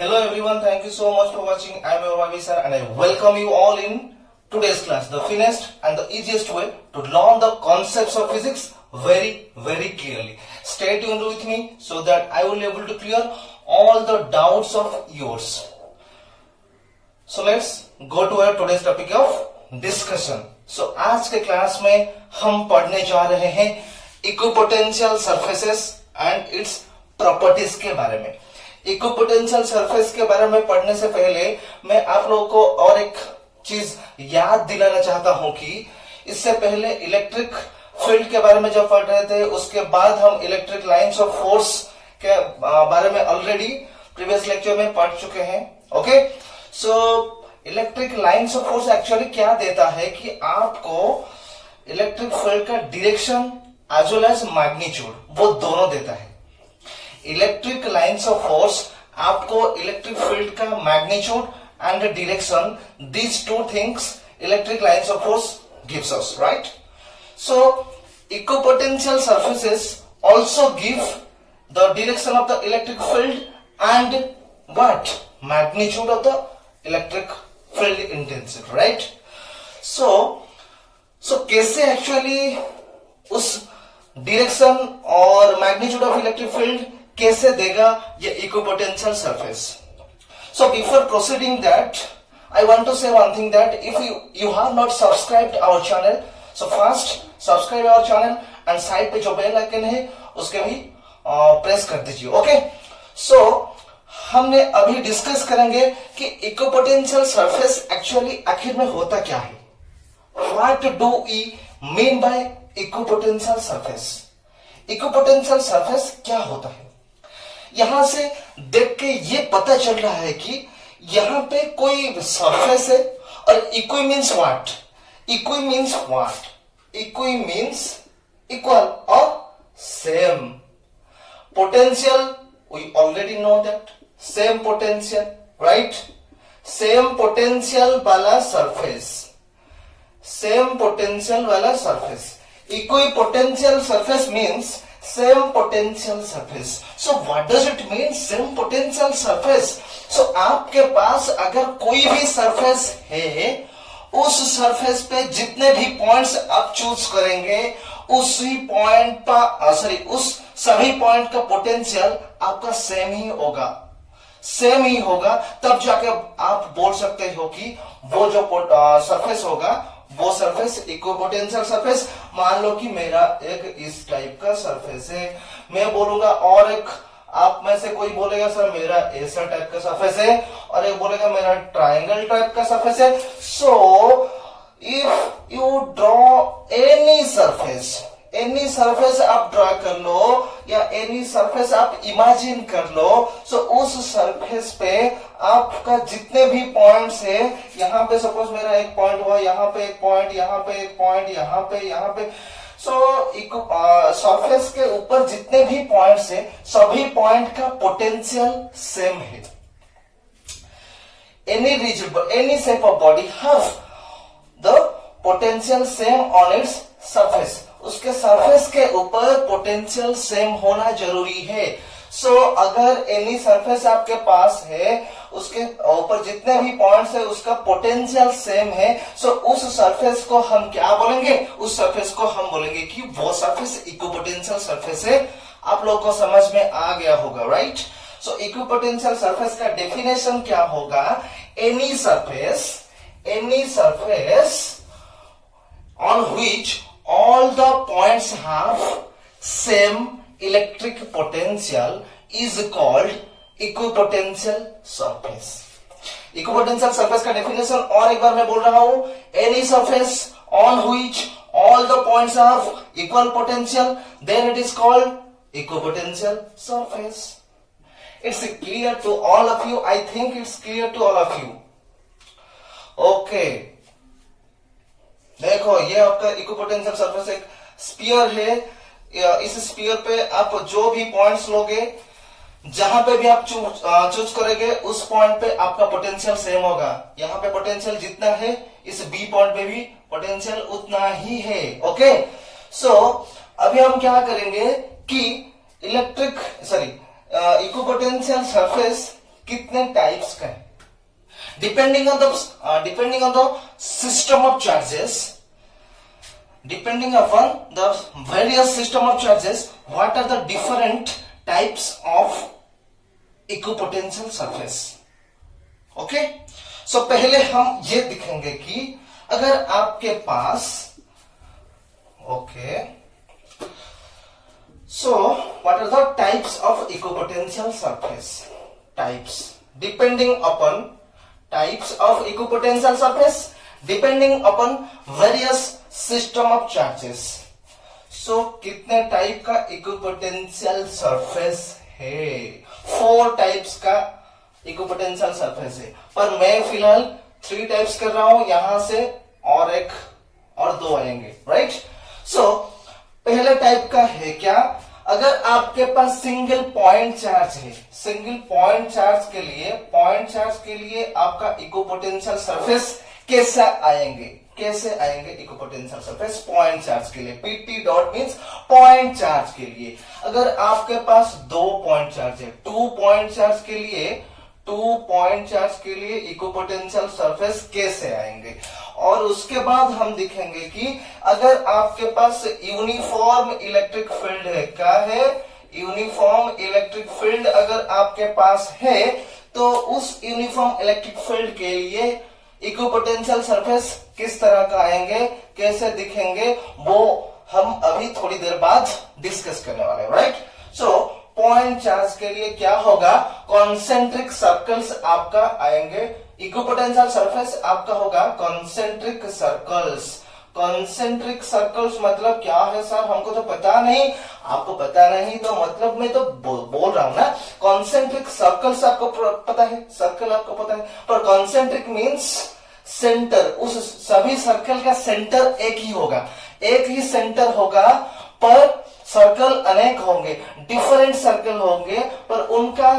Hello everyone, thank you so much for watching. I am your Ravi sir and I welcome you all in today's class. The finest and the easiest way to learn the concepts of physics very clearly. Stay tuned with me so that I will be able to clear all the doubts of yours. So let's go to our today's topic of discussion. So आज के class में हम पढ़ने जा रहे हैं equipotential surfaces and its properties के बारे में. इक्विपोटेंशियल सरफेस के बारे में पढ़ने से पहले मैं आप लोगों को और एक चीज याद दिलाना चाहता हूं कि इससे पहले इलेक्ट्रिक फील्ड के बारे में जब पढ़ रहे थे उसके बाद हम इलेक्ट्रिक लाइंस ऑफ फोर्स के बारे में ऑलरेडी प्रीवियस लेक्चर में पढ़ चुके हैं. Okay, so electric lines of force actually क्या देता है कि आपको इलेक्ट्रिक फील्ड का direction as well as magnitude वो दोनों देता है. इलेक्ट्रिक लाइंस ऑफ फोर्स आपको इलेक्ट्रिक फील्ड का magnitude and direction, these two things electric lines of force gives us, right? So equipotential surfaces also give the direction of the electric field and what magnitude of the electric field intensity, right? सो कैसे actually उस direction और magnitude of electric field कैसे देगा ये equipotential surface. So before proceeding that I want to say one thing that if you have not subscribed our channel, so first subscribe our channel and side पे जो bell icon है उसके भी press कर दीजिए. ओके, सो हमने अभी discuss करेंगे कि इक्विपोटेंशियल सरफेस एक्चुअली आखिर में होता क्या है. What do we mean by equipotential surface? Equipotential surface क्या होता है? यहां से देख के ये पता चल रहा है कि यहां पे कोई सरफेस है और equi means what? Equi means what? Equi means equal और same. Potential we already know that, same potential, right? Same potential वाला सरफेस, सेम पोटेंशियल वाला surface. Equipotential surface means same potential surface. So what does it mean same potential surface? So आपके पास अगर कोई भी surface है, उस surface पे जितने भी पॉइंट्स आप चूज करेंगे उसी पॉइंट पर उस सभी पॉइंट का पोटेंशियल आपका सेम ही होगा, सेम ही होगा. तब जाके आप बोल सकते हो कि वो जो सरफेस होगा वो सरफेस इक्विपोटेंशियल सरफेस. मान लो कि मेरा एक इस टाइप का सरफेस है, मैं बोलूंगा, और एक आप में से कोई बोलेगा सर मेरा ऐसा टाइप का सरफेस है, और एक बोलेगा मेरा ट्रायंगल टाइप का सरफेस है. So if you draw any surface आप ड्रॉ कर लो या एनी सरफेस आप इमेजिन कर लो, सो उस सरफेस पे आपका जितने भी पॉइंट्स है, यहाँ पे सपोज मेरा एक पॉइंट हुआ, यहाँ पे एक पॉइंट, यहाँ पे एक पॉइंट, यहाँ पे, सो सरफेस के ऊपर जितने भी पॉइंट्स है सभी पॉइंट का पोटेंशियल सेम है. Any region, any shape of body have the potential same on its surface. उसके सरफेस के ऊपर पोटेंशियल सेम होना जरूरी है. सो अगर एनी सरफेस आपके पास है, उसके ऊपर जितने भी पॉइंट्स है उसका पोटेंशियल सेम है, सो उस सरफेस को हम क्या बोलेंगे? उस सरफेस को हम बोलेंगे कि वो सरफेस इक्विपोटेंशियल सरफेस है. आप लोगों को समझ में आ गया होगा, राइट? सो इक्विपोटेंशियल सरफेस का डेफिनेशन क्या होगा? Any surface on which all the points have same electric potential is called equipotential surface. Equipotential surface का definition और एक बार मैं बोल रहा हूं, any surface on which all the points have equal potential, then it is called equipotential surface. It's clear to all of you? I think it's clear to all of you. Okay. देखो ये आपका equipotential surface एक sphere है. इस sphere पे आप जो भी पॉइंट्स लोगे, जहां पे भी आप चूज करेंगे उस पॉइंट पे आपका पोटेंशियल सेम होगा. यहाँ पे पोटेंशियल जितना है इस बी पॉइंट पे भी पोटेंशियल उतना ही है. ओके, सो अभी हम क्या करेंगे कि इक्विपोटेंशियल सरफेस कितने टाइप्स का है, depending on the system of charges, depending upon the various system of charges, what are the different types of equipotential surface. Okay, so पहले हम ये दिखेंगे कि अगर आपके पास so what are the types of equipotential surface? Types depending upon types of equipotential surface depending upon various system of charges. So कितने type का equipotential surface है? 4 टाइप्स का इक्विपोटेंशियल सरफेस है, पर मैं फिलहाल 3 टाइप्स कर रहा हूं, यहां से और एक और 2 आएंगे, राइट. सो पहले टाइप का है क्या, अगर आपके पास सिंगल पॉइंट चार्ज है, सिंगल पॉइंट चार्ज के लिए आपका इक्विपोटेंशियल सरफेस कैसे आएंगे इक्विपोटेंशियल सरफेस पॉइंट चार्ज के लिए. PT dot means point charge के लिए. अगर आपके पास 2 पॉइंट चार्ज है, 2 पॉइंट चार्ज के लिए इक्विपोटेंशियल सरफेस कैसे आएंगे. और उसके बाद हम दिखेंगे कि अगर आपके पास यूनिफॉर्म इलेक्ट्रिक फील्ड है, क्या है, यूनिफॉर्म इलेक्ट्रिक फील्ड अगर आपके पास है, तो उस यूनिफॉर्म इलेक्ट्रिक फील्ड के लिए इक्विपोटेंशियल सरफेस किस तरह का आएंगे, कैसे दिखेंगे, वो हम अभी थोड़ी देर बाद डिस्कस करने वाले हैं, राइट. सो पॉइंट चार्ज के लिए क्या होगा, कॉन्सेंट्रिक सर्कल्स आपका आएंगे, इक्विपोटेंशियल सरफेस आपका होगा कॉन्सेंट्रिक सर्कल्स. कॉन्सेंट्रिक सर्कल्स मतलब क्या है सर, हमको तो पता नहीं. आपको पता नहीं तो मतलब मैं तो बोल रहा हूं ना. कॉन्सेंट्रिक सर्कल्स आपको पता है, सर्कल आपको पता है, पर कॉन्सेंट्रिक मींस सेंटर. उस सभी सर्कल का सेंटर एक ही होगा, एक ही सेंटर होगा, पर सर्कल अनेक होंगे, डिफरेंट सर्कल होंगे, पर उनका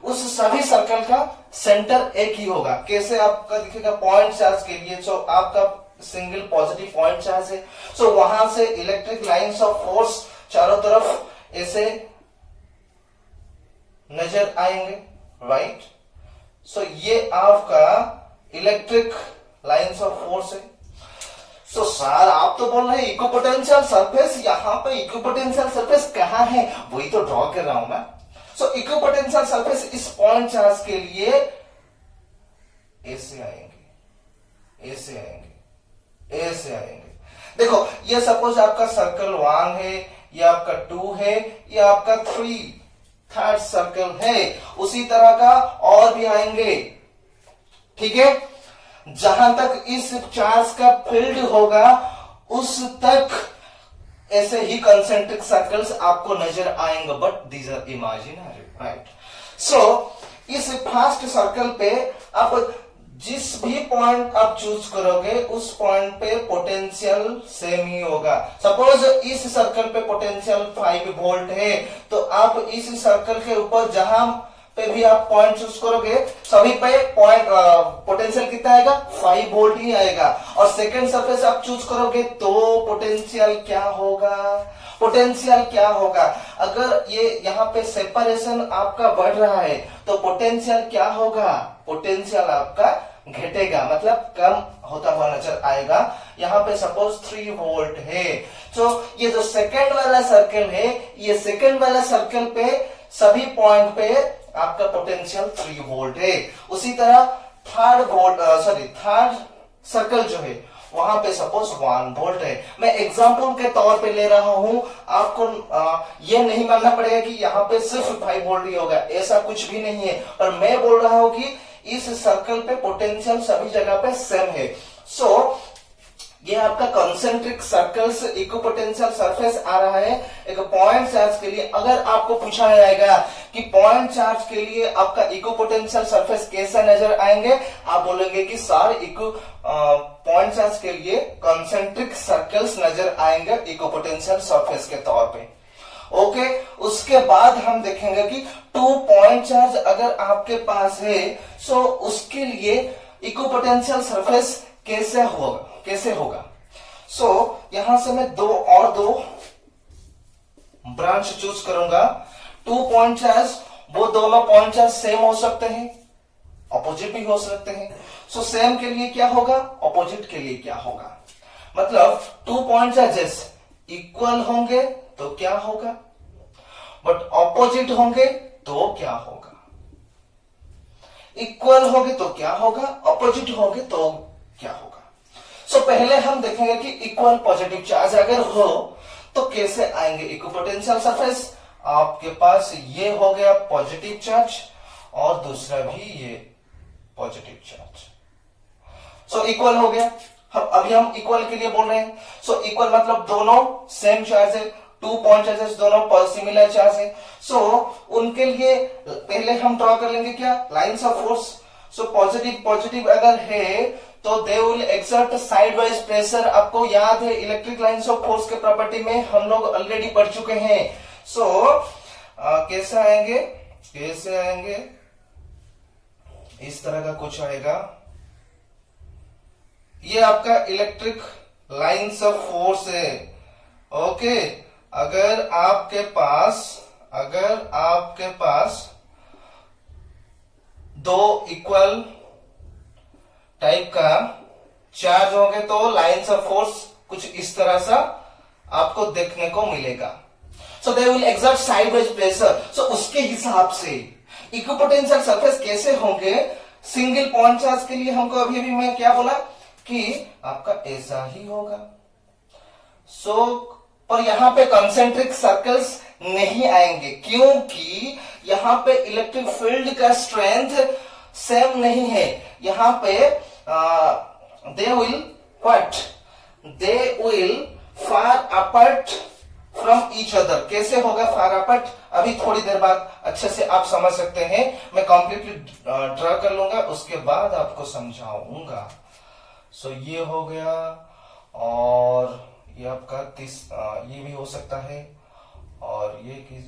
उस सभी सर्कल का सेंटर एक ही होगा. कैसे आपका दिखेगा, पॉइंट चार्ज के लिए जो आपका सिंगल पॉजिटिव पॉइंट चार्ज है, सो वहां से इलेक्ट्रिक लाइंस ऑफ फोर्स चारों तरफ ऐसे नजर आएंगे, राइट. सो ये आपका इलेक्ट्रिक लाइंस ऑफ फोर्स है. सो सर आप तो बोल रहे हैं इक्विपोटेंशियल सरफेस, यहां पे इक्विपोटेंशियल सरफेस कहां है, वही तो ड्रॉ कर रहा हूं मैं. सो इक्विपोटेंशियल सरफेस इस पॉइंट चार्ज के लिए ऐसे आएंगे. देखो ये सपोज आपका सर्कल 1 है, ये आपका 2 है, ये आपका 3 सर्कल है, उसी तरह का और भी आएंगे, ठीक है. जहां तक इस चार्ज का फील्ड होगा उस तक ऐसे ही कंसेंट्रिक सर्कल्स आपको नजर आएंगे, but these are imaginary, right. So इस फर्स्ट सर्कल पे आप जिस भी पॉइंट आप चूज करोगे उस पॉइंट पे पोटेंशियल सेम ही होगा. सपोज इस सर्कल पे पोटेंशियल 5 वोल्ट है, तो आप इस सर्कल के ऊपर जहां पे भी आप पॉइंट चूज करोगे सभी पे पॉइंट पोटेंशियल कितना आएगा, 5 वोल्ट ही आएगा. और सेकंड सरफेस आप चूज करोगे तो पोटेंशियल क्या होगा, अगर ये यहाँ पे सेपरेशन आपका बढ़ रहा है तो पोटेंशियल क्या होगा, पोटेंशियल आपका घटेगा, मतलब कम होता हुआ नजर आएगा. यहाँ पे सपोज 3 वोल्ट है, तो ये जो सेकंड वाला सर्कल है, ये सेकंड वाला सर्कल पे सभी पॉइंट पे आपका पोटेंशियल 3 वोल्ट है. उसी तरह थर्ड सर्कल जो है वहां पे सपोज 1 वोल्ट है. मैं एग्जांपल के तौर पे ले रहा हूं, आपको ये नहीं मानना पड़ेगा कि यहाँ पे सिर्फ 5 वोल्ट ही होगा, ऐसा कुछ भी नहीं है. पर मैं बोल रहा हूं कि इस सर्कल पे पोटेंशियल सभी जगह पे सेम है. सो ये आपका कॉन्सेंट्रिक सर्कल्स इक्विपोटेंशियल सरफेस आ रहा है एक पॉइंट चार्ज के लिए. अगर आपको पूछा जाएगा कि पॉइंट चार्ज के लिए आपका इक्विपोटेंशियल सरफेस कैसे नजर आएंगे, आप बोलेंगे कि सर पॉइंट चार्ज के लिए कॉन्सेंट्रिक सर्कल्स नजर आएंगे इक्विपोटेंशियल सरफेस के तौर पे. ओके, उसके बाद हम देखेंगे कि 2 पॉइंट चार्ज अगर आपके पास है, सो उसके लिए इक्विपोटेंशियल सरफेस कैसे होगा. सो यहां से मैं 2 ब्रांच चूज करूंगा. 2 पॉइंट चार्ज वो दोनों पॉइंट चार्ज सेम हो सकते हैं, अपोजिट भी हो सकते हैं। सो सेम के लिए क्या होगा, अपोजिट के लिए क्या होगा, मतलब 2 पॉइंट चार्जेस इक्वल होंगे तो क्या होगा, बट ऑपोजिट होंगे तो क्या होगा। इक्वल होंगे तो क्या होगा, ऑपोजिट होंगे तो क्या होगा। सो पहले हम देखेंगे कि इक्वल पॉजिटिव चार्ज अगर हो तो कैसे आएंगे इक्विपोटेंशियल सरफेस। आपके पास ये हो गया पॉजिटिव चार्ज और दूसरा भी ये पॉजिटिव चार्ज। सो इक्वल हो गया। अभी हम इक्वल के लिए बोल रहे हैं। सो इक्वल मतलब दोनों सेम चार्ज है, 2 पॉइंट चार्जेस दोनों सिमिलर चार्ज है। सो उनके लिए पहले हम ड्रॉ कर लेंगे क्या, lines of force. So positive अगर है तो दे will exert side wise pressure. आपको याद है इलेक्ट्रिक लाइंस ऑफ फोर्स के प्रॉपर्टी में हम लोग ऑलरेडी पढ़ चुके हैं। सो कैसे आएंगे, इस तरह का कुछ आएगा। ये आपका इलेक्ट्रिक लाइंस ऑफ फोर्स है। ओके, अगर आपके पास दो इक्वल टाइप का चार्ज होंगे तो लाइंस ऑफ फोर्स कुछ इस तरह सा आपको देखने को मिलेगा। So they will exert sideways pressure. So उसके हिसाब से इक्विपोटेंशियल सरफेस कैसे होंगे, सिंगल पॉइंट चार्ज के लिए हमको अभी मैं क्या बोला कि आपका ऐसा ही होगा। सो पर यहां पे कंसेंट्रिक सर्कल्स नहीं आएंगे क्योंकि यहां पे इलेक्ट्रिक फील्ड का स्ट्रेंथ सेम नहीं है। यहां पे they will far apart from each other. कैसे होगा फार अपार्ट, अभी थोड़ी देर बाद अच्छे से आप समझ सकते हैं। मैं कंप्लीटली ड्रा कर लूंगा, उसके बाद आपको समझाऊंगा। सो ये हो गया और ये आपका ये भी हो सकता है और ये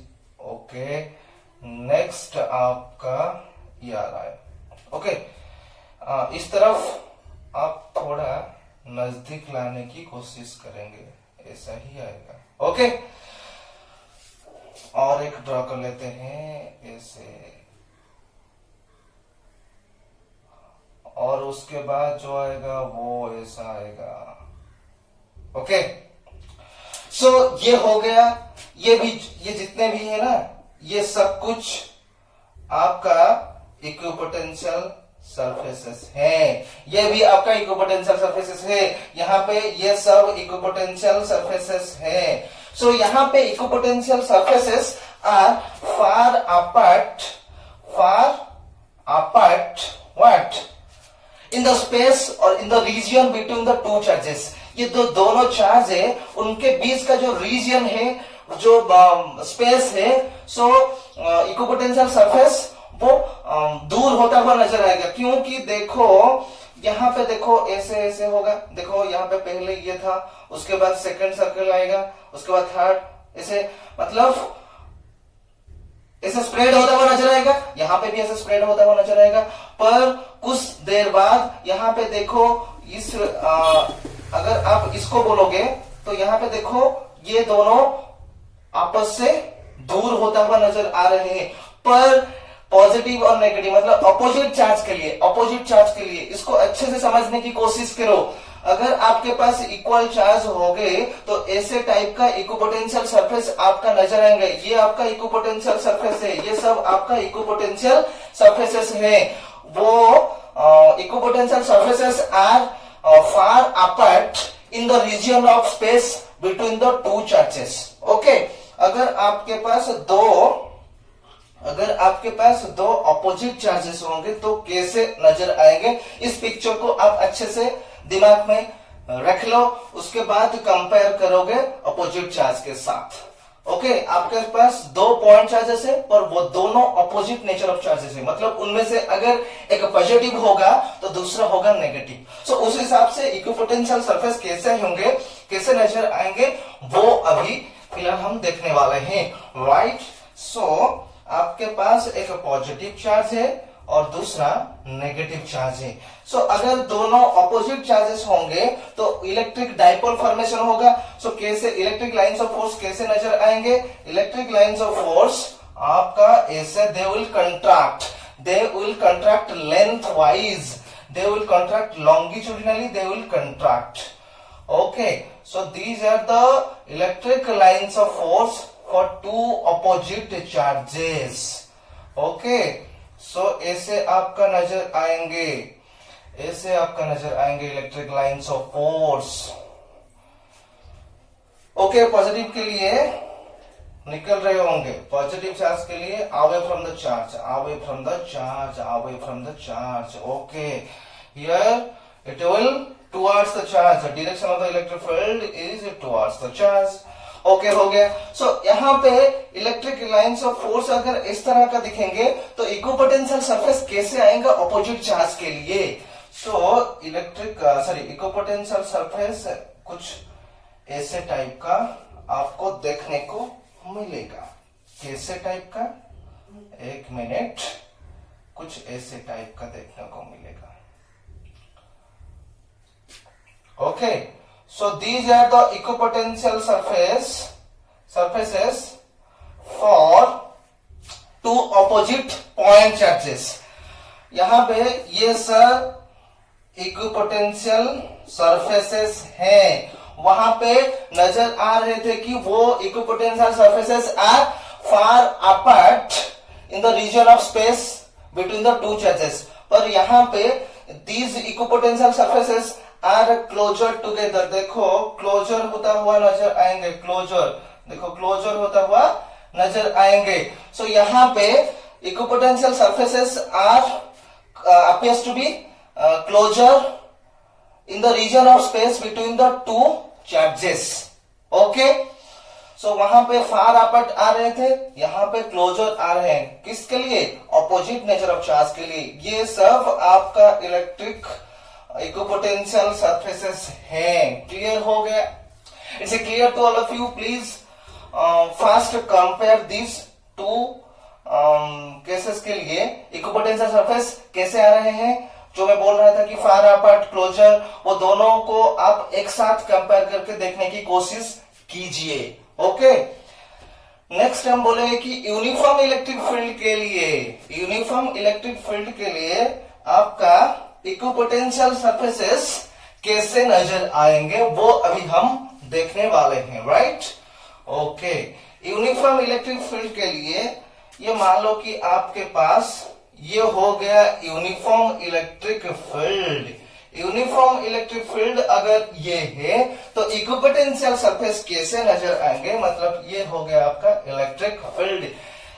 ओके। नेक्स्ट आपका ये आ रहा है। ओके, इस तरफ आप थोड़ा नजदीक लाने की कोशिश करेंगे, ऐसा ही आएगा। ओके, और एक ड्रॉ कर लेते हैं ऐसे, और उसके बाद जो आएगा वो ऐसा आएगा। ओके, सो ये हो गया। ये जितने भी है ना, ये सब कुछ आपका इक्विपोटेंशियल सरफेसेस है। ये भी आपका इक्विपोटेंशियल सरफेसेस है। यहाँ पे ये सब इक्विपोटेंशियल सरफेसेस है। सो यहाँ पे equipotential surfaces are far apart what in the space और in the region between the two charges. ये दोनों चार्ज है, उनके बीच का जो रीजन है, जो स्पेस है, सो इक्विपोटेंशियल सरफेस वो दूर होता हुआ नजर आएगा। क्योंकि देखो यहाँ पे देखो ऐसे होगा। देखो यहाँ पे पहले ये था, उसके बाद सेकंड सर्कल आएगा, उसके बाद थर्ड, ऐसे मतलब ऐसे स्प्रेड होता हुआ नजर आएगा। यहाँ पे भी ऐसे स्प्रेड होता हुआ नजर आएगा। पर कुछ देर बाद यहाँ पे देखो अगर आप इसको बोलोगे तो यहाँ पे देखो ये दोनों आपस से दूर होता हुआ नजर आ रहे हैं। पर पॉजिटिव और नेगेटिव मतलब अपोजिट चार्ज के लिए इसको अच्छे से समझने की कोशिश करो। अगर आपके पास इक्वल चार्ज हो गए तो ऐसे टाइप का इक्विपोटेंशियल सरफेस आपका नजर आएंगे। ये आपका इक्विपोटेंशियल सरफेस है, ये सब आपका इक्विपोटेंशियल सरफेसेस है। वो equipotential surfaces are far apart in the region of space between the two charges. Okay, अगर आपके पास दो अपोजिट चार्जेस होंगे तो कैसे नजर आएंगे, इस पिक्चर को आप अच्छे से दिमाग में रख लो। उसके बाद कंपेयर करोगे अपोजिट चार्ज के साथ। ओके, आपके पास दो पॉइंट चार्जेस है और वो दोनों अपोजिट नेचर ऑफ चार्जेस है। मतलब उनमें से अगर एक पॉजिटिव होगा तो दूसरा होगा नेगेटिव। सो उस हिसाब से इक्विपोटेंशियल सरफेस कैसे होंगे, कैसे नजर आएंगे, वो अभी फिलहाल हम देखने वाले हैं। राइट, सो आपके पास एक पॉजिटिव चार्ज है और दूसरा नेगेटिव चार्ज है। सो अगर दोनों अपोजिट चार्जेस होंगे तो इलेक्ट्रिक डाइपोल फॉर्मेशन होगा। सो कैसे इलेक्ट्रिक लाइंस ऑफ फोर्स कैसे नजर आएंगे, इलेक्ट्रिक लाइंस ऑफ फोर्स आपका ए से they will contract length wise, they will contract longitudinally, they will contract. Okay, so these are the electric lines of force for two opposite charges. Okay, so ऐसे आपका नजर आएंगे, ऐसे आपका नजर आएंगे electric lines of force. Okay, positive के लिए निकल रहे होंगे, पॉजिटिव चार्ज के लिए away from the charge, away from the charge, away from the charge. Okay, here it will towards the charge, the direction of the electric field is towards the charge. Okay, हो गया. सो यहाँ पे electric lines of force अगर इस तरह का दिखेंगे तो इक्विपोटेंशियल सरफेस कैसे आएगा अपोजिट चार्ज के लिए. सो इक्विपोटेंशियल सरफेस कुछ ऐसे टाइप का आपको देखने को मिलेगा. कैसे टाइप का, एक मिनट, कुछ ऐसे टाइप का देखने को मिलेगा. Okay, so these are the equipotential surfaces for two opposite point charges. यहाँ पे ये सब इक्विपोटेंशियल सरफेसेस हैं. वहां पे नजर आ रहे थे कि वो equipotential surfaces are far apart in the region of space between the two charges. पर यहाँ पे these equipotential surfaces are closer together. देखो क्लोजर होता हुआ नजर आएंगे, क्लोजर, देखो क्लोजर होता हुआ नजर आएंगे. सो यहाँ पे equipotential surfaces are appears to be closer in the region of space between the two charges. Okay, so वहां पे फार अपार्ट आ रहे थे, यहाँ पे क्लोजर आ रहे हैं. किसके लिए, ऑपोजिट नेचर ऑफ चार्ज के लिए. ये सब आपका इलेक्ट्रिक इक्विपोटेंशियल सरफेसेस हैं. क्लियर हो गया? It's clear to all of you? Please first compare this two cases के लिए. इक्विपोटेंशियल सरफेस कैसे आ रहे हैं, जो मैं बोल रहा था कि फार अपार्ट, क्लोजर, वो दोनों को आप एक साथ कंपेयर करके देखने की कोशिश कीजिए. ओके, नेक्स्ट हम बोलेंगे कि यूनिफॉर्म इलेक्ट्रिक फील्ड के लिए, यूनिफॉर्म इलेक्ट्रिक फील्ड के लिए आपका इक्विपोटेंशियल सरफेसेस कैसे नजर आएंगे वो अभी हम देखने वाले हैं. Right? Okay, uniform electric field के लिए ये मान लो कि आपके पास ये हो गया uniform electric field. Uniform electric field अगर ये है तो इक्विपोटेंशियल सरफेस कैसे नजर आएंगे, मतलब ये हो गया आपका इलेक्ट्रिक फील्ड.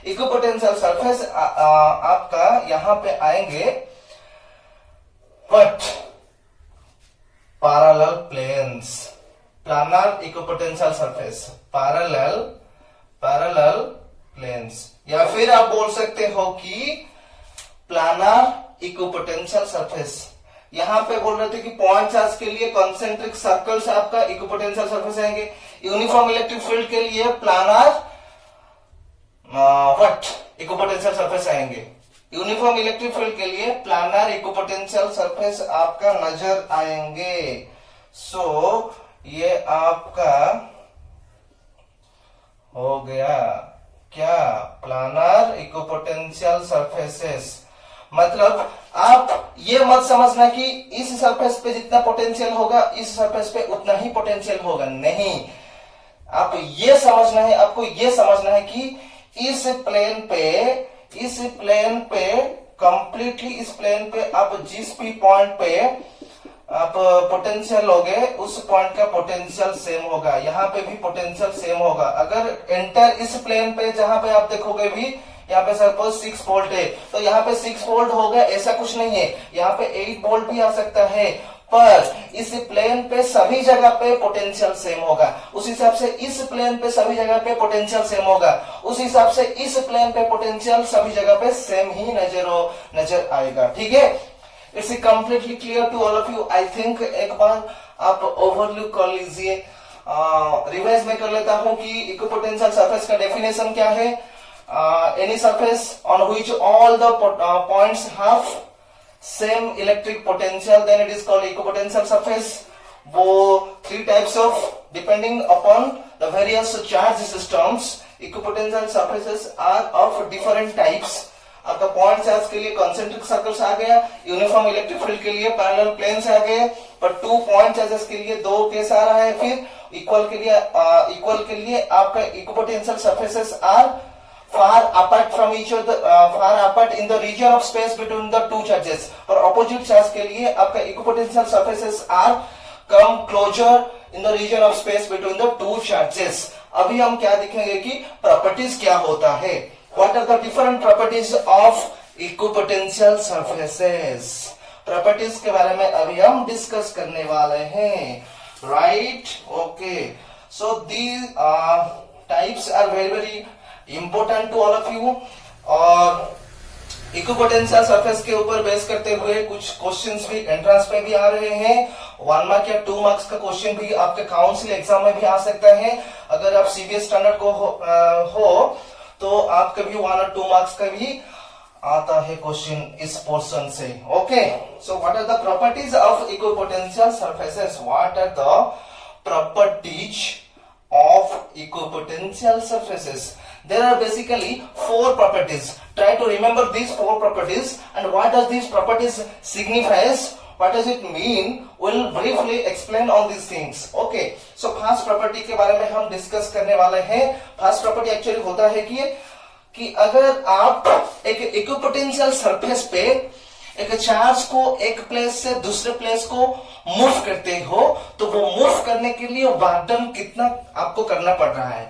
इक्विपोटेंशियल सरफेस आपका यहां पे आएंगे but parallel planes, planar equipotential surface, parallel planes, या फिर आप बोल सकते हो कि प्लानर इक्विपोटेंशियल सरफेस. यहां पे बोल रहे थे कि पॉइंट चार्ज के लिए कॉन्सेंट्रिक सर्कल्स आपका इक्विपोटेंशियल सरफेस आएंगे. यूनिफॉर्म इलेक्ट्रिक फील्ड के लिए प्लानर इक्विपोटेंशियल सरफेस आएंगे. यूनिफॉर्म इलेक्ट्रिक फील्ड के लिए प्लानर इक्विपोटेंशियल सरफेस आपका नजर आएंगे. सो ये आपका हो गया क्या, प्लानर इक्विपोटेंशियल सरफेसेस. मतलब आप ये मत समझना कि इस सरफेस पे जितना पोटेंशियल होगा इस सरफेस पे उतना ही पोटेंशियल होगा, नहीं. आप ये समझना है, आपको ये समझना है कि इस प्लेन पे कंप्लीटली इस प्लेन पे आप जिस भी पॉइंट पे आप पोटेंशियल लोगे उस पॉइंट का पोटेंशियल सेम होगा. यहाँ पे भी पोटेंशियल सेम होगा. अगर एंटर इस प्लेन पे जहां पे आप देखोगे भी यहाँ पे सपोज 6 वोल्ट है तो यहाँ पे 6 वोल्ट होगा, ऐसा कुछ नहीं है. यहाँ पे 8 वोल्ट भी आ सकता है, पर इस प्लेन पे सभी जगह पे पोटेंशियल सेम होगा. उस हिसाब से इस प्लेन पे सभी जगह पे पोटेंशियल सेम होगा. उस हिसाब से इस प्लेन पे पोटेंशियल सभी जगह पे सेम ही नजर आएगा. ठीक है? It's completely clear to all of you. I think एक बार आप ओवरलुक कर लीजिए. रिवाइज में कर लेता हूं कि इक्विपोटेंशियल सरफेस का डेफिनेशन क्या है. Any surface on which all the points have same electric potential, then it is called equipotential surface. वो 3 types of, depending upon the various charge systems, equipotential surfaces are of different types. आपका point charge के लिए concentric circles आ गया, uniform electric field के लिए parallel planes आ गए, पर 2 point charges के लिए 2 केस आ रहा है। फिर इक्वल के लिए आपका equipotential surfaces are far apart from each other, far apart in the region of space between the two charges। और opposite charge के लिए आपका equipotential surfaces are come closer in the region of space between the two charges। अभी हम क्या देखेंगे कि properties क्या होता है, what are the different properties of equipotential surfaces। Properties के बारे में अभी हम डिस्कस करने वाले हैं, right. Okay, so these types are very important to all of you. और इक्विपोटेंशियल सरफेस के ऊपर बेस करते हुए कुछ क्वेश्चंस भी एंट्रेंस में भी आ रहे हैं। 1 मार्क या 2 मार्क्स का क्वेश्चन भी आपके काउंसिल एग्जाम में भी आ सकता है। अगर आप सीबीएस स्टैंडर्ड को हो तो आपका भी 1 और 2 मार्क्स का भी आता है क्वेश्चन इस पोर्शन से। Okay, so what are the properties of equipotential surfaces, what are the properties of equipotential surfaces। There are basically 4 properties। Try to remember these 4 properties and what does these properties signifies, what does it mean, we'll briefly explain all these things। Okay, so first property के बारे में हम discuss करने वाले हैं। first property actually होता है कि अगर आप एक इक्विपोटेंशियल सरफेस पे एक चार्ज को एक प्लेस से दूसरे प्लेस को मूव करते हो तो वो मूव करने के लिए वर्क डन कितना आपको करना पड़ रहा है,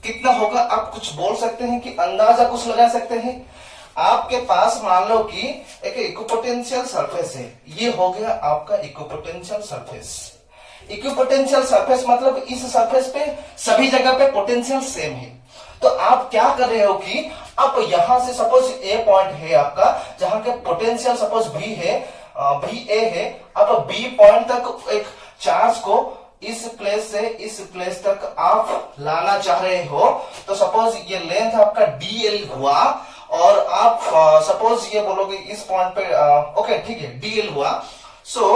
कितना होगा, आप कुछ बोल सकते हैं कि अंदाजा कुछ लगा सकते हैं। आपके पास मान लो कि एक इक्विपोटेंशियल सरफेस है, ये हो गया आपका इक्विपोटेंशियल सरफेस। इक्विपोटेंशियल सरफेस मतलब इस सरफेस पे सभी जगह पे पोटेंशियल सेम है। तो आप क्या कर रहे हो कि आप यहां से सपोज ए पॉइंट है आपका, जहां के पोटेंशियल सपोज बी है, बी ए है, आप बी पॉइंट तक एक चार्ज को इस प्लेस से इस प्लेस तक आप लाना चाह रहे हो। तो सपोज ये लेंथ आपका डीएल हुआ और आप सपोज ये बोलोगे इस पॉइंट पे ओके ठीक है डीएल हुआ। सो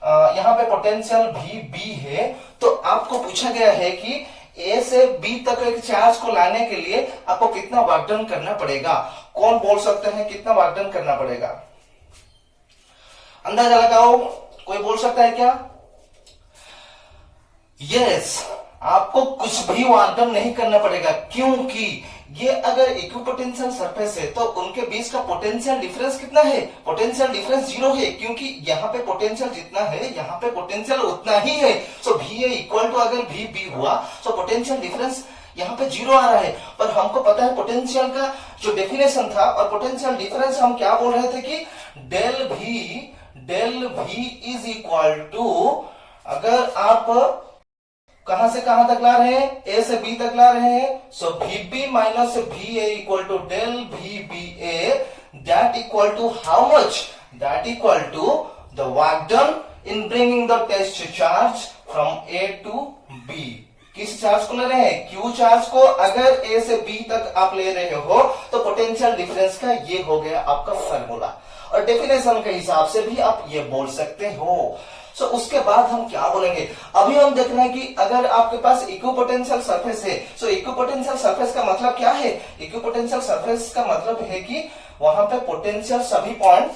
यहाँ पे पोटेंशियल भी बी है। तो आपको पूछा गया है कि ए से बी तक एक चार्ज को लाने के लिए आपको कितना वर्क डन करना पड़ेगा। कौन बोल सकते हैं कितना वर्क डन करना पड़ेगा, अंदाजा लगाओ, कोई बोल सकता है क्या? यस, आपको कुछ भी वर्क डन नहीं करना पड़ेगा, क्योंकि ये अगर इक्विपोटेंशियल सरफेस है तो उनके बीच का पोटेंशियल डिफरेंस कितना है, पोटेंशियल डिफरेंस 0 है, क्योंकि यहाँ पे पोटेंशियल जितना है यहाँ पे पोटेंशियल उतना ही है। So V A equal to अगर वी बी हुआ सो पोटेंशियल डिफरेंस यहाँ पे 0 आ रहा है। पर हमको पता है पोटेंशियल का जो डेफिनेशन था और पोटेंशियल डिफरेंस हम क्या बोल रहे थे कि del V is equal to, अगर आप कहां से कहां तक ला रहे हैं, ए से बी तक ला रहे हैं, so V B minus V A equal to del V B A, that equal to how much, that equal to the work done in bringing the test charge from A to B. किस charge को ले रहे हैं, Q charge को। अगर ए से B तक आप ले रहे हो तो पोटेंशियल डिफरेंस का ये हो गया आपका फॉर्मूला, और डेफिनेशन के हिसाब से भी आप ये बोल सकते हो। सो उसके बाद हम क्या बोलेंगे, अभी हम देख रहे हैं कि अगर आपके पास इक्विपोटेंशियल सरफेस है, सो इक्विपोटेंशियल सरफेस का मतलब क्या है, इक्विपोटेंशियल सरफेस का मतलब है कि वहां पे पोटेंशियल सभी पॉइंट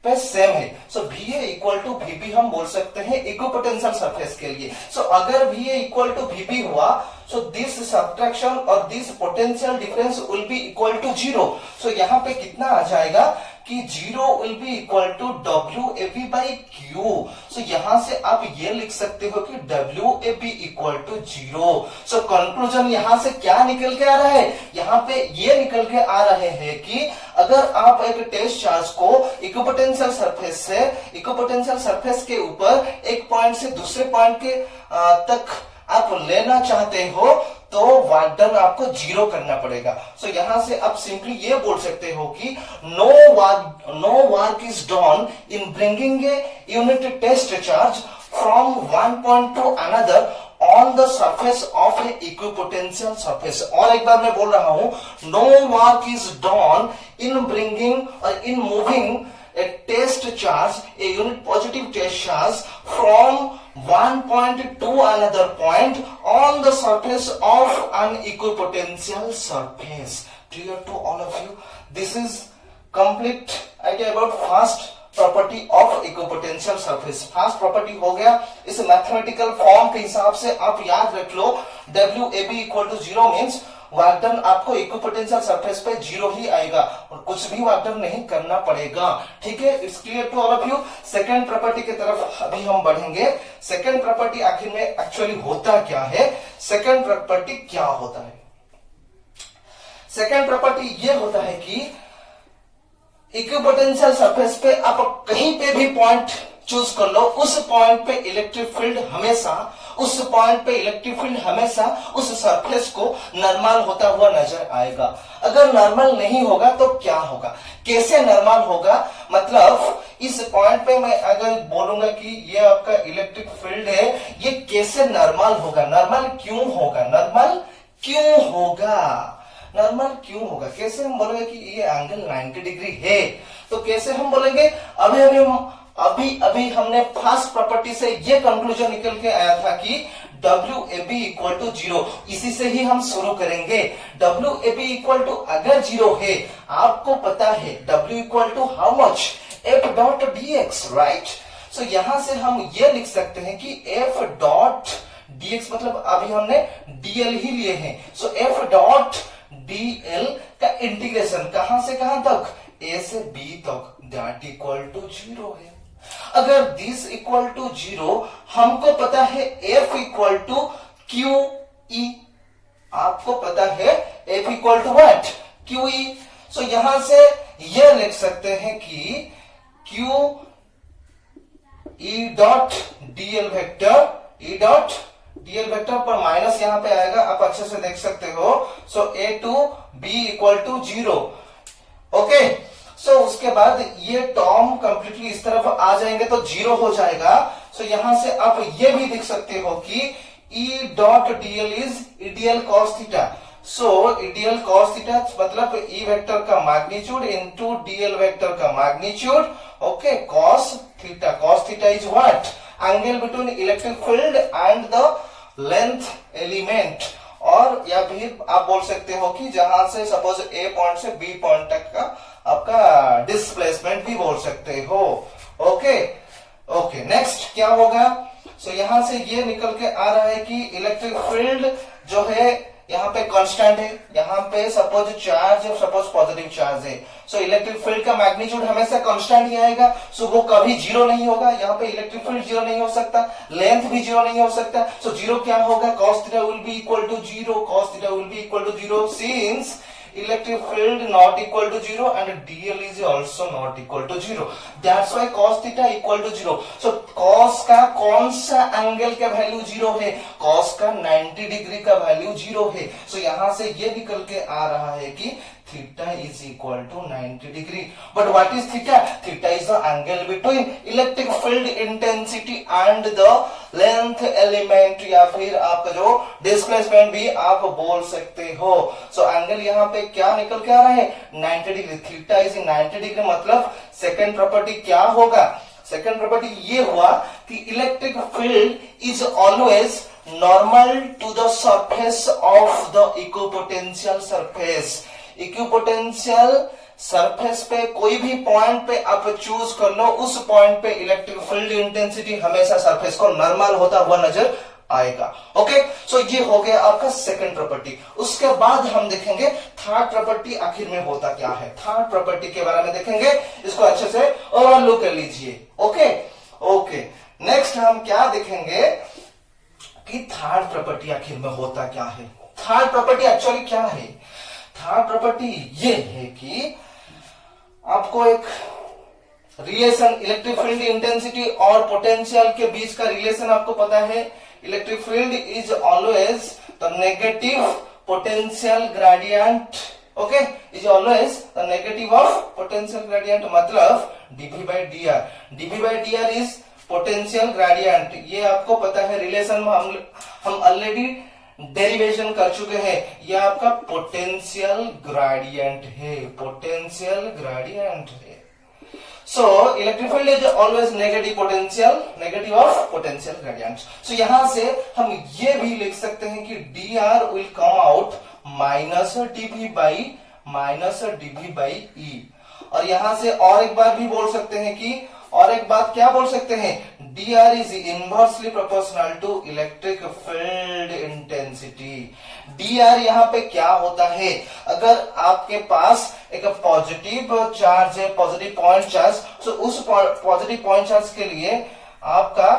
पे सेम है। So V A equal to V B हम बोल सकते हैं इक्विपोटेंशियल सरफेस के लिए। सो अगर V A equal to V B हुआ सो दिस सब्ट्रैक्शन और this potential difference will be equal to 0। So यहाँ पे कितना आ जाएगा कि 0 will be equal to W A B by Q. So यहां से आप ये लिख सकते हो कि W A B equal to 0। So conclusion यहां से क्या निकल के आ रहा है, यहाँ पे ये निकल के आ रहे हैं कि अगर आप एक टेस्ट चार्ज को इक्विपोटेंशियल सरफेस से इक्विपोटेंशियल सरफेस के ऊपर एक पॉइंट से दूसरे पॉइंट के तक आप लेना चाहते हो तो वर्क डन आपको 0 करना पड़ेगा। सो यहां से आप सिंपली ये बोल सकते हो कि no work is done in bringing a unit test charge from one point to another on the surface of a equipotential surface. और एक बार मैं बोल रहा हूं, no work is done in bringing और in moving a test charge, a unit positive test charge from one point to another point on the surface of an equipotential surface. Clear to all of you? This is complete idea about first property of equipotential surface. First property हो गया. इस mathematical form के हिसाब से आप याद रख लो WAB equal to 0 means work done आपको इक्विपोटेंशियल सरफेस पे 0 ही आएगा और कुछ भी वर्क डन नहीं करना पड़ेगा. ठीक है, it's clear to all of you. Second property की तरफ अभी हम बढ़ेंगे. सेकंड प्रॉपर्टी आखिर में एक्चुअली होता क्या है? सेकंड प्रॉपर्टी क्या होता है? सेकंड प्रॉपर्टी ये होता है कि इक्विपोटेंशियल सरफेस पे आप कहीं पे भी पॉइंट चूज कर लो, उस पॉइंट पे इलेक्ट्रिक फील्ड हमेशा उस सरफेस को नॉर्मल होता हुआ नजर आएगा. अगर नॉर्मल नहीं होगा तो क्या होगा? कैसे नॉर्मल होगा? मतलब इस पॉइंट पे मैं अगर बोलूंगा कि ये आपका इलेक्ट्रिक फील्ड है, ये कैसे नॉर्मल होगा? नॉर्मल क्यों होगा? नॉर्मल क्यों होगा? कैसे हम बोलेंगे कि ये एंगल 90 डिग्री है? तो कैसे हम बोलेंगे? अभी हमने फर्स्ट प्रॉपर्टी से ये कंक्लूजन निकल के आया था कि WAB इक्वल टू 0. इसी से ही हम शुरू करेंगे. WAB इक्वल टू अगर 0 है, आपको पता है W equal to how much? F dot dx, right? So यहां से हम ये लिख सकते हैं कि F डॉट dx मतलब अभी हमने dl ही लिए हैं. सो F डॉट dl का इंटीग्रेशन कहां से कहां तक? a से b तक, दैट इक्वल टू 0 है. अगर दिस इक्वल टू 0, हमको पता है f इक्वल टू QE. आपको पता है f equal to what? QE. So यहां से यह लिख सकते हैं कि QE डॉट dl वेक्टर पर माइनस यहां पे आएगा, आप अच्छे से देख सकते हो. So A to B equal to 0. Okay, so उसके बाद ये टर्म कंप्लीटली इस तरफ आ जाएंगे तो 0 हो जाएगा. सो यहां से आप ये भी देख सकते हो कि E dot dl is EDL cos theta. So EDL cos theta मतलब E वेक्टर का मैग्नीट्यूड इनटू DL वेक्टर का magnitude. Okay, cos theta is what? Angle between electric field and the length element. और या फिर आप बोल सकते हो कि जहां से सपोज A पॉइंट से B पॉइंट तक का आपका डिस्प्लेसमेंट भी बोल सकते हो. ओके, नेक्स्ट क्या होगा? सो यहां से ये निकल के आ रहा है कि इलेक्ट्रिक फील्ड जो है यहाँ पे कांस्टेंट है. यहाँ पे सपोज पॉजिटिव चार्ज है. सो इलेक्ट्रिक फील्ड का मैग्नीट्यूड हमेशा कांस्टेंट ही आएगा. सो वो कभी 0 नहीं होगा. यहाँ पे इलेक्ट्रिक फील्ड 0 नहीं हो सकता, लेंथ भी 0 नहीं हो सकता. सो 0 क्या होगा? cos theta will be equal to 0 since electric field not equal to 0 and dl is also not equal to 0. That's why cos theta equal to 0. So cos का कौन सा एंगल का वैल्यू 0 है? cos का 90 डिग्री का value 0 है. सो यहां से ये निकल के आ रहा है कि theta is equal to 90 degree. But what is theta? Theta is the angle between electric field intensity and the length element या फिर आपका जो displacement भी आप बोल सकते हो. So angle यहाँ पे क्या निकल के आ रहा है? 90 डिग्री. Theta is 90 डिग्री मतलब सेकेंड प्रॉपर्टी क्या होगा? सेकेंड प्रॉपर्टी ये हुआ कि electric field is always normal to the surface of the equipotential surface. Equipotential surface पे कोई भी पॉइंट पे आप चूज कर लो, उस पॉइंट पे इलेक्ट्रिक फील्ड इंटेंसिटी हमेशा सरफेस को नॉर्मल होता हुआ नजर आएगा. ओके, सो ये हो गया आपका सेकंड प्रॉपर्टी. उसके बाद हम देखेंगे थर्ड प्रॉपर्टी आखिर में होता क्या है. थर्ड प्रॉपर्टी के बारे में देखेंगे. इसको अच्छे से ओवरलू कर लीजिए. ओके, नेक्स्ट हम क्या देखेंगे कि थर्ड प्रॉपर्टी आखिर में होता क्या है. थर्ड प्रॉपर्टी एक्चुअली क्या है? थर्ड प्रॉपर्टी ये है कि आपको एक रिलेशन इलेक्ट्रिक फील्ड इंटेंसिटी और पोटेंशियल के बीच का रिलेशन आपको पता है. Electric field is always the negative potential gradient. Okay, is always the negative of potential gradient मतलब dV by dr is potential gradient. ये आपको पता है रिलेशन में हम ऑलरेडी डेरिवेशन कर चुके हैं. ये आपका पोटेंशियल ग्रेडियंट है. So electric field is always negative of potential gradient. So यहां से हम ये भी लिख सकते हैं कि dr will come out minus dv by e. और यहां से और एक बात भी बोल सकते हैं कि क्या बोल सकते हैं, dr is inversely proportional to electric field intensity. dr यहाँ पे क्या होता है, अगर आपके पास एक पॉजिटिव चार्ज है, पॉजिटिव पॉइंट चार्ज, तो उस पॉजिटिव पॉइंट चार्ज के लिए आपका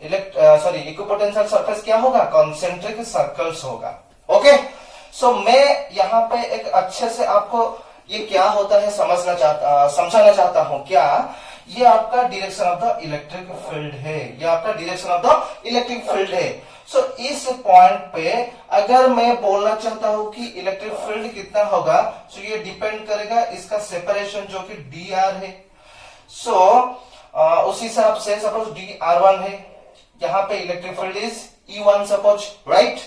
इक्विपोटेंशियल सरफेस क्या होगा, कॉन्सेंट्रिक सर्कल्स होगा. ओके, सो मैं यहाँ पे एक अच्छे से आपको ये क्या होता है समझाना चाहता हूं. क्या ये आपका direction of the electric field है, ये आपका direction of the electric field है. सो इस पॉइंट पे अगर मैं बोलना चाहता हूं कि इलेक्ट्रिक फील्ड कितना होगा, सो ये डिपेंड करेगा इसका सेपरेशन जो कि dr है. सो उस हिसाब से सपोज dr1 है, यहाँ पे electric field is E1 suppose, right.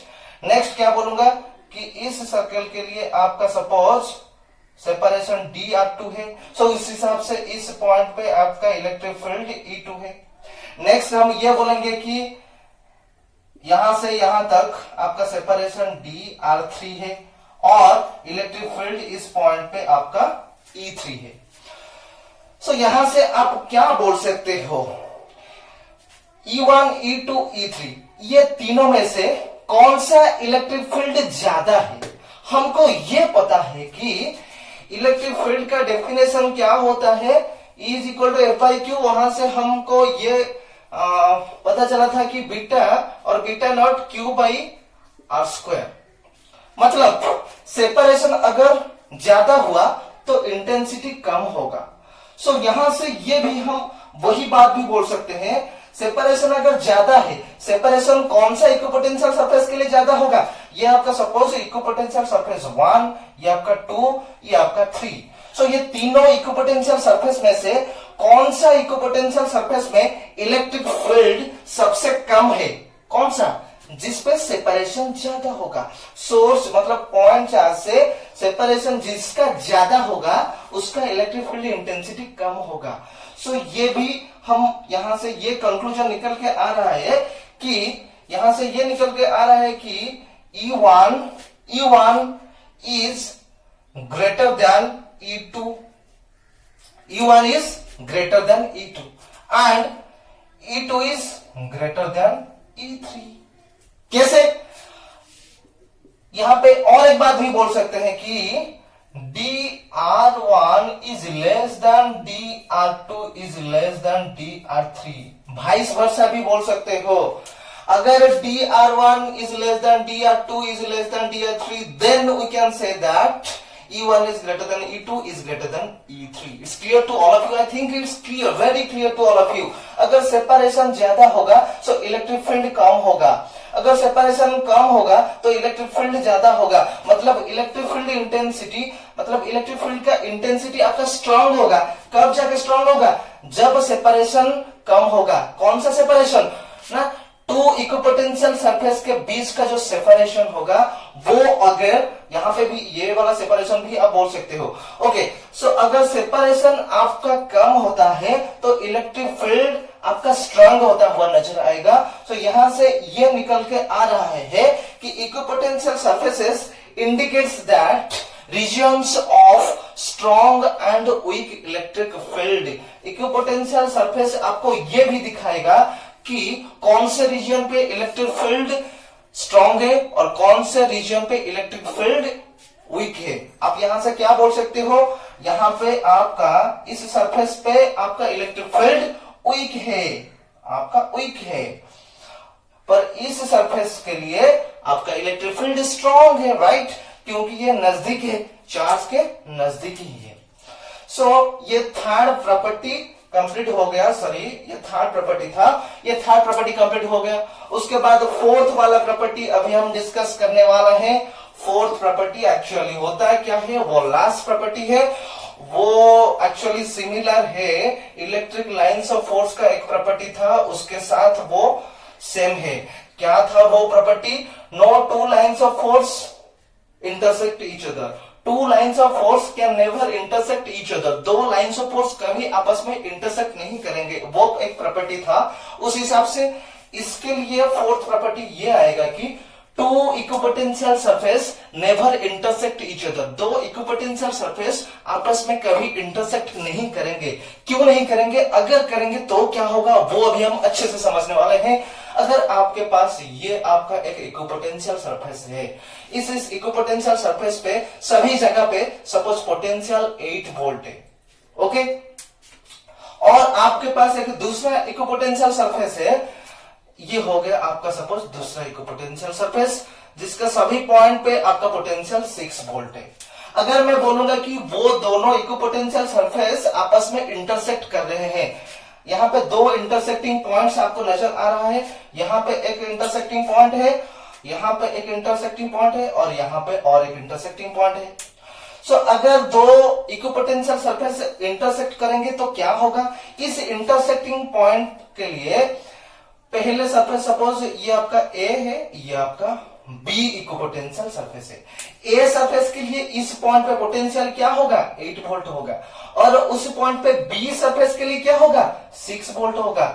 Next क्या बोलूंगा कि इस सर्कल के लिए आपका सपोज सेपरेशन dr2 है. सो इस हिसाब से इस पॉइंट पे आपका इलेक्ट्रिक फील्ड E2 है. नेक्स्ट हम ये बोलेंगे कि यहां से यहां तक आपका सेपरेशन dr3 है और इलेक्ट्रिक फील्ड इस पॉइंट पे आपका E3 है. सो यहां से आप क्या बोल सकते हो, E1, E2, E3 ये तीनों में से कौन सा इलेक्ट्रिक फील्ड ज्यादा है. हमको ये पता है कि इलेक्ट्रिक फील्ड का डेफिनेशन क्या होता है, E is equal to F by Q. वहां से हमको ये पता चला था कि बीटा और beta naught Q by R square. मतलब सेपरेशन अगर ज्यादा हुआ तो इंटेंसिटी कम होगा. सो यहां से ये भी हम वही बात भी बोल सकते हैं, सेपरेशन अगर ज्यादा है, सेपरेशन कौन सा इक्विपोटेंशियल सरफेस के लिए ज्यादा होगा, ये आपका सपोज इक्विपोटेंशियल सरफेस 1, ये आपका 2, ये आपका 3. सो ये तीनों इक्विपोटेंशियल सरफेस में से कौन सा इक्विपोटेंशियल सरफेस में इलेक्ट्रिक फील्ड सबसे कम है, कौन सा, जिसपे सेपरेशन ज्यादा होगा. सोर्स मतलब पॉइंट चार्ज से सेपरेशन जिसका ज्यादा होगा उसका इलेक्ट्रिक फील्ड इंटेंसिटी कम होगा. सो ये भी हम यहां से ये कंक्लूजन निकल के आ रहा है कि यहां से ये निकल के आ रहा है कि E1 is greater than E2. E1 is greater than E2 and E2 is greater than E3. कैसे, यहां पे और एक बात भी बोल सकते हैं कि dr1 is less than dr2 is less than dr3. Vice versa भी बोल सकते हो. अगर dr1 is less than dr2 is less than dr3, then we can say that E1 is greater than E2 is greater than E3. It's clear to all of you. I think it's clear, very clear to all of you. अगर separation ज्यादा होगा तो electric field कम होगा, अगर separation कम होगा तो electric field ज्यादा होगा. मतलब इलेक्ट्रिक फील्ड इंटेंसिटी, मतलब इलेक्ट्रिक फील्ड का इंटेंसिटी आपका स्ट्रांग होगा. कब जाके स्ट्रांग होगा, जब सेपरेशन कम होगा. कौन सा सेपरेशन ना, टू इक्विपोटेंशियल सरफेस के बीच का जो सेपरेशन होगा वो, अगर यहां पे भी ये वाला सेपरेशन भी आप बोल सकते हो. ओके, सो अगर सेपरेशन आपका कम होता है तो इलेक्ट्रिक फील्ड आपका स्ट्रांग होता हुआ नजर आएगा. सो यहां से ये निकल के आ रहा है कि equipotential surfaces indicates that regions of strong and weak electric field. Equipotential surface आपको ये भी दिखाएगा कि कौन से रीजन पे इलेक्ट्रिक फील्ड स्ट्रांग है और कौन से रीजन पे इलेक्ट्रिक फील्ड वीक है. आप यहां से क्या बोल सकते हो, यहां पे आपका इस सरफेस पे आपका इलेक्ट्रिक फील्ड वीक है, आपका वीक है, पर इस सरफेस के लिए आपका इलेक्ट्रिक फील्ड स्ट्रांग है, राइट, क्योंकि ये नजदीक है, चार्ज के नजदीक ही है. सो ये थर्ड प्रॉपर्टी कंप्लीट हो गया. सॉरी, ये थर्ड प्रॉपर्टी था, ये थर्ड प्रॉपर्टी कंप्लीट हो गया. उसके बाद फोर्थ वाला प्रॉपर्टी अभी हम डिस्कस करने वाला है. फोर्थ प्रॉपर्टी एक्चुअली होता है क्या है, वो लास्ट प्रॉपर्टी है. वो एक्चुअली सिमिलर है इलेक्ट्रिक लाइंस ऑफ फोर्स का एक प्रॉपर्टी था, उसके साथ वो सेम है. क्या था वो property, no two lines of force intersect each other. Two lines of force can never intersect each other, दो लाइन्स ऑफ फोर्स कभी आपस में इंटरसेक्ट नहीं करेंगे, वो एक प्रॉपर्टी था। उस हिसाब से इसके लिए फोर्थ प्रॉपर्टी ये आएगा कि two equipotential surface never intersect each other, दो इक्विपोटेंशियल सरफेस आपस में कभी इंटरसेक्ट नहीं करेंगे। क्यों नहीं करेंगे? अगर करेंगे तो क्या होगा वो अभी हम अच्छे से समझने वाले हैं। अगर आपके पास ये आपका एक इक्विपोटेंशियल सरफेस है, इस इक्विपोटेंशियल सरफेस पे सभी जगह पे सपोज पोटेंशियल 8 वोल्ट है, ओके, और आपके पास एक दूसरा इक्विपोटेंशियल सरफेस है, ये हो गया आपका सपोज दूसरा इक्विपोटेंशियल सरफेस जिसका सभी पॉइंट पे आपका पोटेंशियल 6 वोल्ट है। अगर मैं बोलूंगा कि वो दोनों इक्विपोटेंशियल सरफेस आपस में इंटरसेक्ट कर रहे हैं, यहाँ पे दो इंटरसेक्टिंग पॉइंट्स आपको नजर आ रहा है, यहाँ पे एक इंटरसेक्टिंग पॉइंट है, यहाँ पे एक इंटरसेक्टिंग पॉइंट है और यहाँ पे और एक इंटरसेक्टिंग पॉइंट है। सो अगर दो इक्विपोटेंशियल सरफेस इंटरसेक्ट करेंगे तो क्या होगा? इस इंटरसेक्टिंग पॉइंट के लिए पहले सरफेस सपोज ये आपका ए है, ये आपका बी इक्विपोटेंशियल सरफेस है। ए सरफेस के लिए इस पॉइंट पे पोटेंशियल क्या होगा? 8 वोल्ट होगा, और उस पॉइंट पे बी सरफेस के लिए क्या होगा? 6 वोल्ट होगा।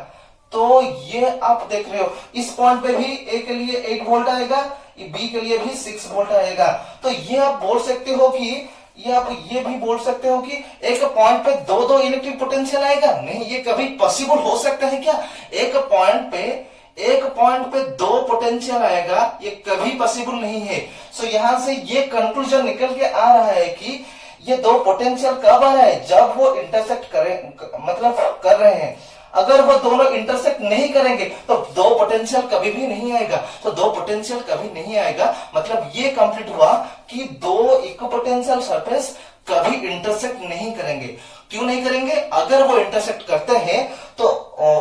तो ये आप देख रहे हो, इस पॉइंट पे भी ए के लिए 8 वोल्ट आएगा, बी के लिए भी 6 वोल्ट आएगा। तो ये आप बोल सकते हो कि आप ये भी बोल सकते हो कि एक पॉइंट पे दो दो इलेक्ट्रिक पोटेंशियल आएगा? नहीं, ये कभी पॉसिबल हो सकता है क्या? एक पॉइंट पे दो पोटेंशियल आएगा, ये कभी पॉसिबल नहीं है। सो यहां से ये कंक्लूजन निकल के आ रहा है कि ये दो पोटेंशियल कब आ रहा है? जब वो इंटरसेक्ट मतलब कर रहे हैं। अगर वो दोनों इंटरसेक्ट नहीं करेंगे तो दो पोटेंशियल कभी भी नहीं आएगा। तो दो पोटेंशियल कभी नहीं आएगा मतलब ये कंप्लीट हुआ कि दो इक्विपोटेंशियल सरफेस कभी इंटरसेक्ट नहीं करेंगे। क्यों नहीं करेंगे? अगर वो इंटरसेक्ट करते हैं तो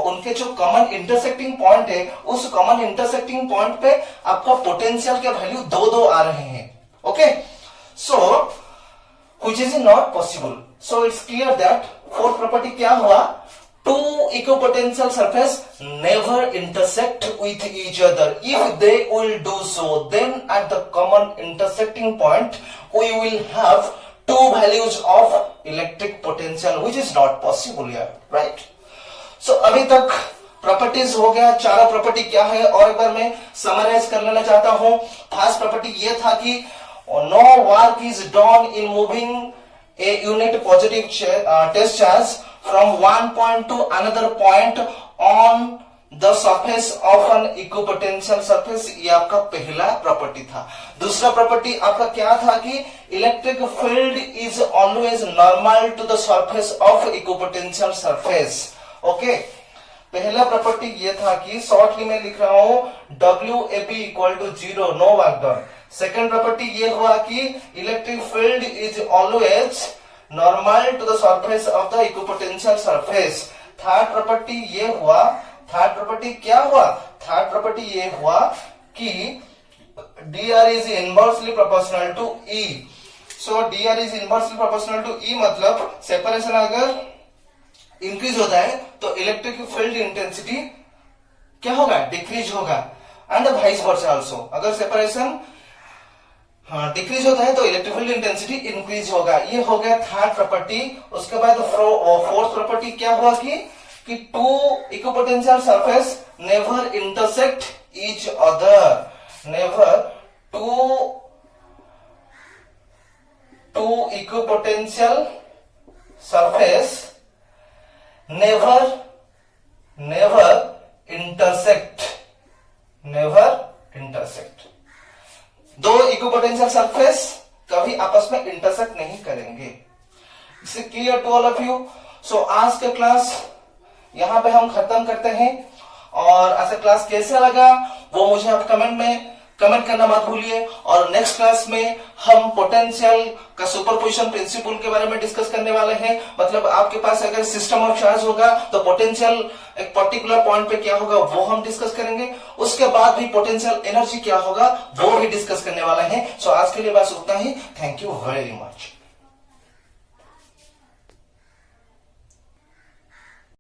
उनके जो कॉमन इंटरसेक्टिंग पॉइंट है, उस कॉमन इंटरसेक्टिंग पॉइंट पे आपका पोटेंशियल के वैल्यू दो आ रहे हैं। Okay, so which is not possible. So it's clear that fourth property क्या हुआ? Two equipotential surface never intersect with each other. If they will do so, then at the common intersecting point, we will have two values of electric potential, which is not possible here, right? So अभी तक properties हो गया, चारों property क्या है और एक बार मैं समराइज कर लेना चाहता हूं। फर्स्ट प्रॉपर्टी ये था कि no work is done in moving a unit positive test charge from one point to another point on the surface of an equipotential surface। ये आपका पहला प्रॉपर्टी था। दूसरा प्रॉपर्टी आपका क्या था कि electric field is always normal to the surface of equipotential surface. Okay, पहला प्रॉपर्टी ये था कि शॉर्टली मैं लिख रहा हूं WAB equal to 0, no work done. Second property ये हुआ कि electric field is always normal to the surface of the equipotential surface. Third property ये हुआ, थर्ड प्रॉपर्टी क्या हुआ? थर्ड प्रॉपर्टी ये हुआ कि dr is inversely proportional to E। So dr is inversely proportional to E मतलब separation अगर increase होता है तो इलेक्ट्रिक फील्ड इंटेंसिटी क्या होगा? डिक्रीज होगा, एंड वाइस वर्सा आल्सो। अगर सेपरेशन डिक्रीज होता है तो इलेक्ट्रिक फील्ड इंटेंसिटी इंक्रीज होगा। ये हो गया थर्ड प्रॉपर्टी। उसके बाद फोर्थ प्रॉपर्टी क्या हुआ कि two equipotential surface never intersect each other, never two equipotential surface never intersect, दो इक्विपोटेंशियल सरफेस कभी आपस में इंटरसेक्ट नहीं करेंगे। इसे clear to all of you. So आज के क्लास यहां पे हम खत्म करते हैं, और ऐसा क्लास कैसे लगा वो मुझे आप कमेंट में कमेंट करना मत भूलिए। और नेक्स्ट क्लास में हम पोटेंशियल का सुपरपोजिशन प्रिंसिपल के बारे में डिस्कस करने वाले हैं। मतलब आपके पास अगर सिस्टम ऑफ चार्ज होगा तो पोटेंशियल एक पर्टिकुलर पॉइंट पे क्या होगा वो हम डिस्कस करेंगे। उसके बाद भी पोटेंशियल एनर्जी क्या होगा वो भी डिस्कस करने वाले हैं। सो आज के लिए बस उतना ही। Thank you very much.